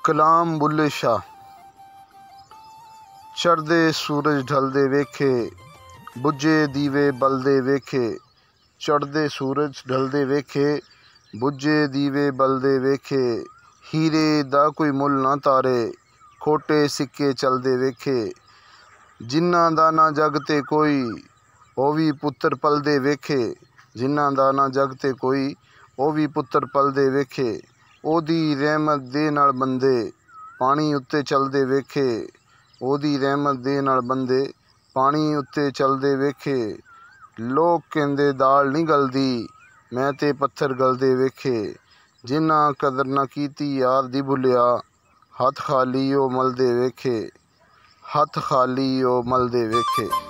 कलाम बुल्ले शाह। चढ़दे सूरज ढलदे वेखे, बुझे दीवे बलदे वेखे। चढ़दे सूरज ढलदे वेखे, बुझे दीवे बलदे वेखे। हीरे दा कोई मुल ना तारे, खोटे सिक्के चलदे वेखे। जिन्ना दा ना जग ते कोई, ओ भी पुत्तर पलदे वेखे। जिन्ना दा ना जग ते कोई, ओ भी पुत्तर पलदे वेखे। ओदी रहमत दे नाल बंदे पानी उत्ते चलदे वेखे। ओदी रहमत दे नाल बंदे पानी उत्ते चलदे वेखे। लोग कहंदे दाल नहीं गलदी, मैं ते पत्थर गलदे वेखे। जिन्ना कदर ना कीती यार दी भुलिया, हथ खाली ओ मलदे वेखे। हथ खाली ओ मलदे वेखे।